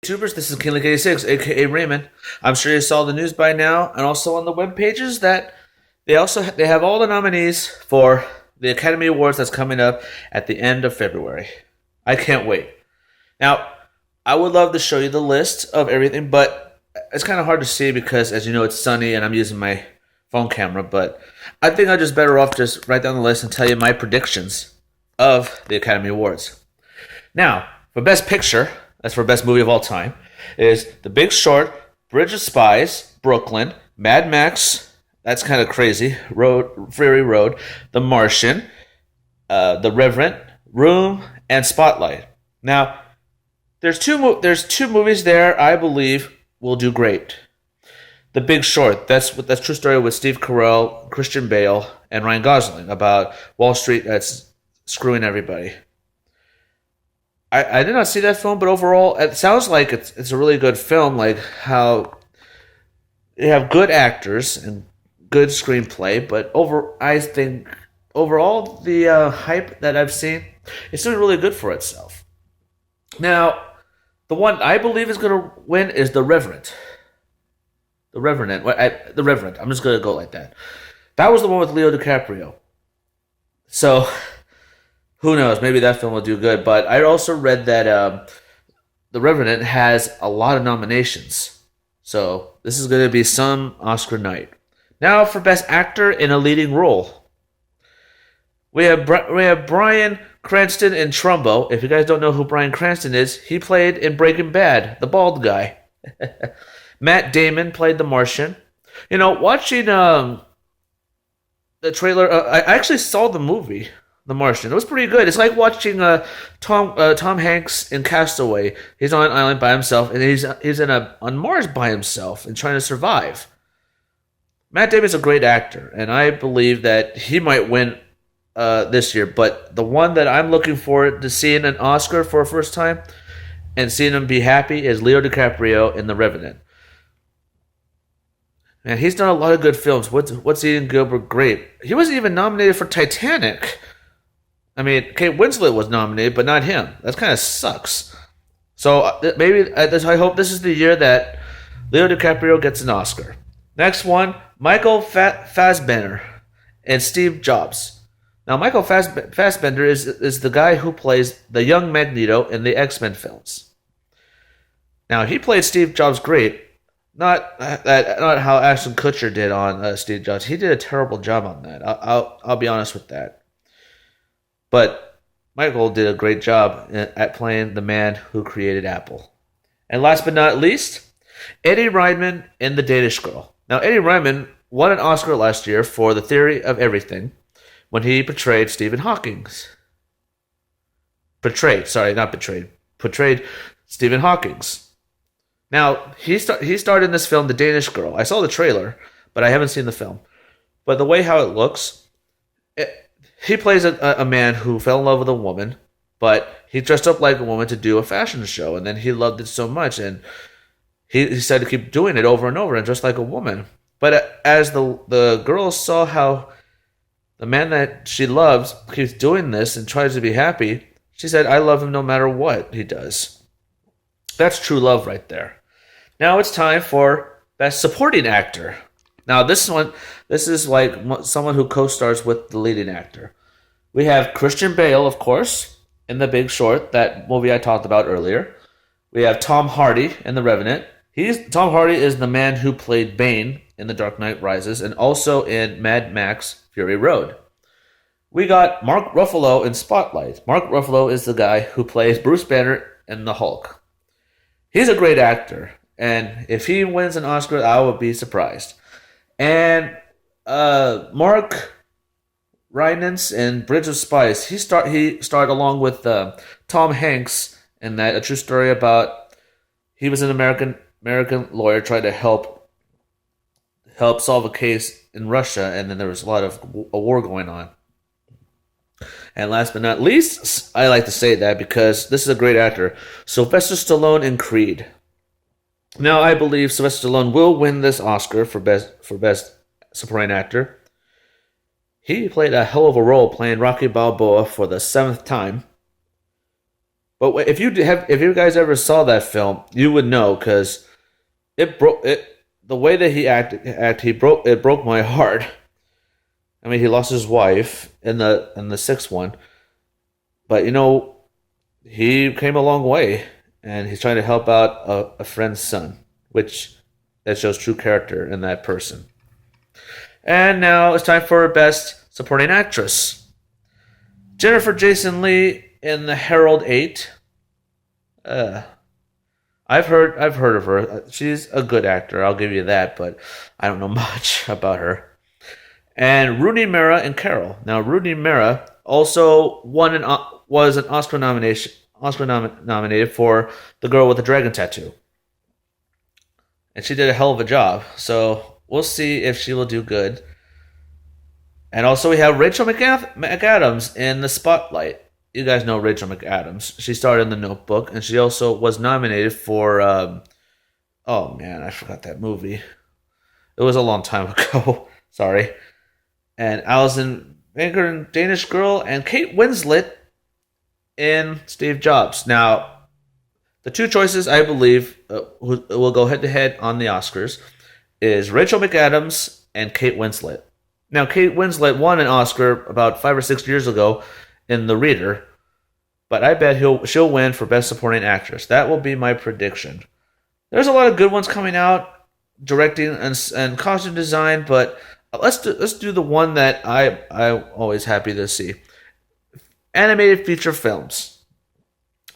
YouTubers, this is KingLink86, aka Raymond. I'm sure you saw the news by now, and also on the web pages that they have all the nominees for the Academy Awards that's coming up at the end of February. I can't wait. Now, I would love to show you the list of everything, but it's kind of hard to see because, as you know, it's sunny and I'm using my phone camera. But I think I'm just better off just write down the list and tell you my predictions of the Academy Awards. Now, for Best Picture, that's for Best Movie of All Time, is The Big Short, Bridge of Spies, Brooklyn, Mad Max, that's kind of crazy, Fury Road, The Martian, The Revenant, Room, and Spotlight. Now, there's two movies there I believe will do great. The Big Short, that's true story with Steve Carell, Christian Bale, and Ryan Gosling about Wall Street that's screwing everybody. I did not see that film, but overall, it sounds like it's a really good film. Like how they have good actors and good screenplay, but I think overall the hype that I've seen, it's doing really good for itself. Now, the one I believe is going to win is The Revenant. The Revenant. The Revenant. I'm just going to go like that. That was the one with Leo DiCaprio. So, who knows? Maybe that film will do good. But I also read that The Revenant has a lot of nominations. So, this is going to be some Oscar night. Now, for Best Actor in a Leading Role. We have Bryan Cranston in Trumbo. If you guys don't know who Bryan Cranston is, he played in Breaking Bad, the bald guy. Matt Damon played the Martian. You know, watching the trailer, I actually saw the movie, The Martian. It was pretty good. It's like watching Tom Hanks in Castaway. He's on an island by himself, and he's on Mars by himself and trying to survive. Matt Damon's a great actor, and I believe that he might win this year. But the one that I'm looking forward to seeing an Oscar for a first time and seeing him be happy is Leo DiCaprio in The Revenant. Man, he's done a lot of good films. What's Eating Gilbert Grape? He wasn't even nominated for Titanic. I mean, Kate Winslet was nominated, but not him. That kind of sucks. So maybe I hope this is the year that Leo DiCaprio gets an Oscar. Next one, Michael Fassbender and Steve Jobs. Now, Michael Fassbender is the guy who plays the young Magneto in the X-Men films. Now, he played Steve Jobs great. Not how Ashton Kutcher did on Steve Jobs. He did a terrible job on that. I'll be honest with that. But Michael did a great job at playing the man who created Apple. And last but not least, Eddie Redmayne in The Danish Girl. Now, Eddie Redmayne won an Oscar last year for The Theory of Everything when he portrayed Stephen Hawking. Portrayed Stephen Hawking. Now, he starred in this film, The Danish Girl. I saw the trailer, but I haven't seen the film. But the way how it looks, he plays a man who fell in love with a woman, but he dressed up like a woman to do a fashion show, and then he loved it so much, and he said to keep doing it over and over and dressed like a woman. But as the girl saw how the man that she loves keeps doing this and tries to be happy, she said, I love him no matter what he does. That's true love right there. Now it's time for Best Supporting Actor. Now this is like someone who co-stars with the leading actor. We have Christian Bale, of course, in The Big Short, that movie I talked about earlier. We have Tom Hardy in The Revenant. Tom Hardy is the man who played Bane in The Dark Knight Rises and also in Mad Max Fury Road. We got Mark Ruffalo in Spotlight. Mark Ruffalo is the guy who plays Bruce Banner in The Hulk. He's a great actor. And if he wins an Oscar, I would be surprised. And Mark Rylance in Bridge of Spies, he starred along with Tom Hanks in that A True Story about he was an American lawyer trying to help solve a case in Russia, and then there was a war going on. And last but not least, I like to say that because this is a great actor, Sylvester Stallone in Creed. Now, I believe Sylvester Stallone will win this Oscar for best supporting actor. He played a hell of a role playing Rocky Balboa for the 7th time. But if you guys ever saw that film, you would know because it broke it. The way that he acted, it broke my heart. I mean, he lost his wife in the sixth one, but he came a long way, and he's trying to help out a friend's son, which that shows true character in that person. And now it's time for Best Supporting Actress. Jennifer Jason Leigh in The Herald 8. I've heard of her. She's a good actor, I'll give you that, but I don't know much about her. And Rooney Mara in Carol. Now, Rooney Mara also was an Oscar nominated for The Girl with the Dragon Tattoo, and she did a hell of a job. So we'll see if she will do good. And also we have Rachel McAdams in The Spotlight. You guys know Rachel McAdams. She starred in The Notebook, and she also was nominated for. Oh man, I forgot that movie. It was a long time ago. Sorry. And Alison Banker in Danish Girl, and Kate Winslet in Steve Jobs. Now, the two choices I believe who will go head to head on the Oscars is Rachel McAdams and Kate Winslet. Now, Kate Winslet won an Oscar about 5 or 6 years ago in The Reader, but I bet she'll win for Best Supporting Actress. That will be my prediction. There's a lot of good ones coming out, directing and costume design, but let's do the one that I'm always happy to see. Animated feature films.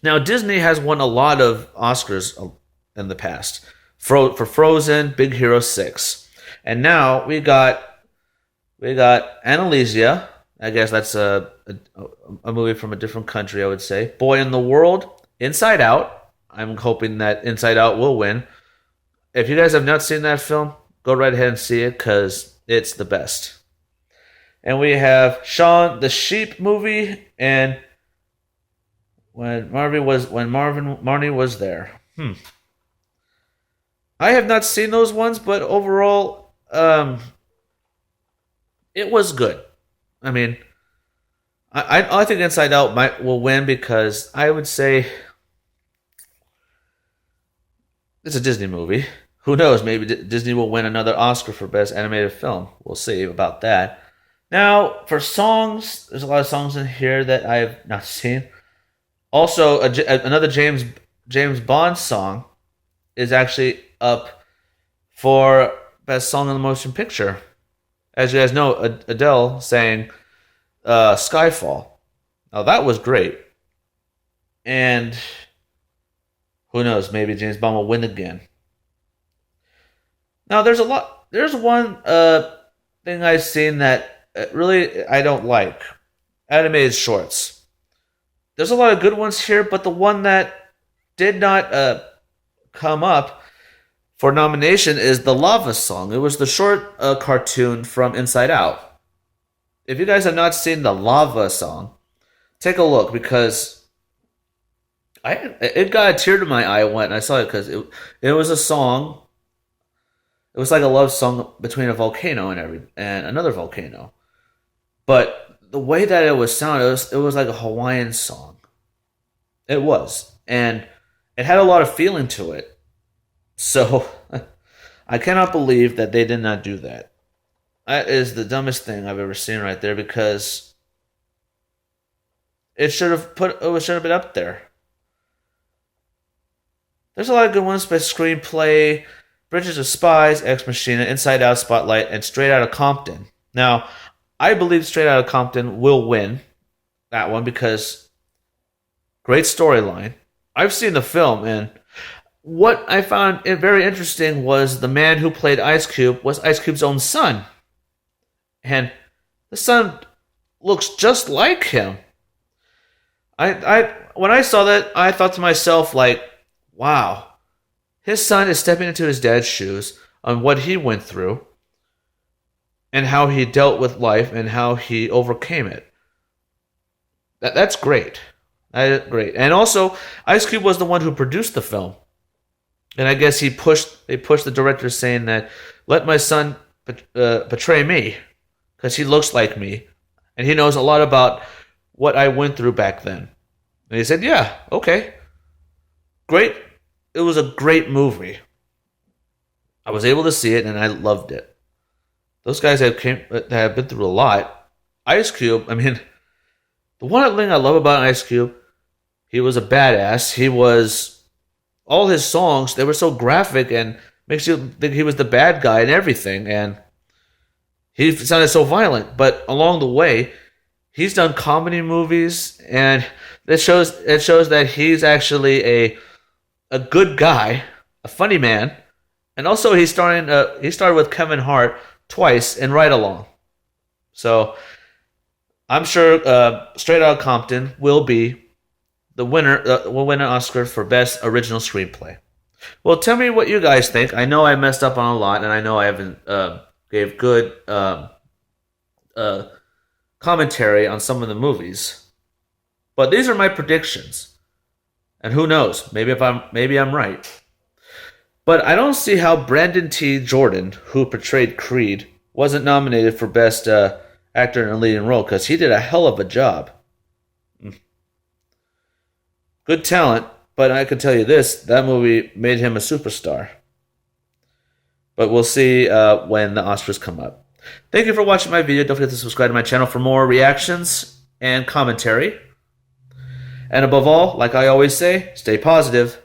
Now, Disney has won a lot of Oscars in the past for Frozen, Big Hero 6, and now we got Annalisa. I guess that's a movie from a different country, I would say. Boy in the World, Inside Out. I'm hoping that Inside Out will win. If you guys have not seen that film, go right ahead and see it because it's the best. And we have Shaun the Sheep movie and When Marnie was there. I have not seen those ones, but overall, it was good. I mean, I think Inside Out will win because I would say it's a Disney movie. Who knows? Maybe Disney will win another Oscar for Best Animated Film. We'll see about that. Now, for songs, there's a lot of songs in here that I have not seen. Also, another James Bond song is actually up for Best Song in the Motion Picture. As you guys know, Adele sang Skyfall. Now, that was great. And who knows? Maybe James Bond will win again. Now, there's one thing I've seen that really I don't like. Animated shorts. There's a lot of good ones here, but the one that did not come up for nomination is the Lava Song. It was the short cartoon from Inside Out. If you guys have not seen the Lava Song, take a look because it got a tear to my eye when I saw it because it was a song. It was like a love song between a volcano and another volcano. But the way that it was sounded, it was like a Hawaiian song. It was. And it had a lot of feeling to it. So, I cannot believe that they did not do that. That is the dumbest thing I've ever seen right there because it should have been up there. There's a lot of good ones by Screenplay, Bridges of Spies, Ex Machina, Inside Out, Spotlight, and Straight Outta Compton. Now, I believe Straight Outta Compton will win that one because great storyline. I've seen the film, and what I found very interesting was the man who played Ice Cube was Ice Cube's own son. And the son looks just like him. When I saw that, I thought to myself, like, wow. His son is stepping into his dad's shoes on what he went through and how he dealt with life and how he overcame it. That's great. That's great. And also, Ice Cube was the one who produced the film. And I guess they pushed the director saying that, let my son portray me because he looks like me. And he knows a lot about what I went through back then. And he said, yeah, okay. Great. It was a great movie. I was able to see it and I loved it. Those guys that have been through a lot. Ice Cube, I mean, the one thing I love about Ice Cube, he was a badass. All his songs, they were so graphic and makes you think he was the bad guy and everything. And he sounded so violent. But along the way, he's done comedy movies, and it shows that he's actually a good guy, a funny man. And also, he started with Kevin Hart twice in Ride Along. So I'm sure Straight Outta Compton will be the winner. Will win an Oscar for Best Original Screenplay. Well, tell me what you guys think. I know I messed up on a lot, and I know I haven't gave good commentary on some of the movies. But these are my predictions, and who knows? Maybe I'm right. But I don't see how Brandon T. Jordan, who portrayed Creed, wasn't nominated for Best Actor in a Leading Role, because he did a hell of a job. Good talent, but I can tell you this, that movie made him a superstar. But we'll see when the Oscars come up. Thank you for watching my video. Don't forget to subscribe to my channel for more reactions and commentary. And above all, like I always say, stay positive.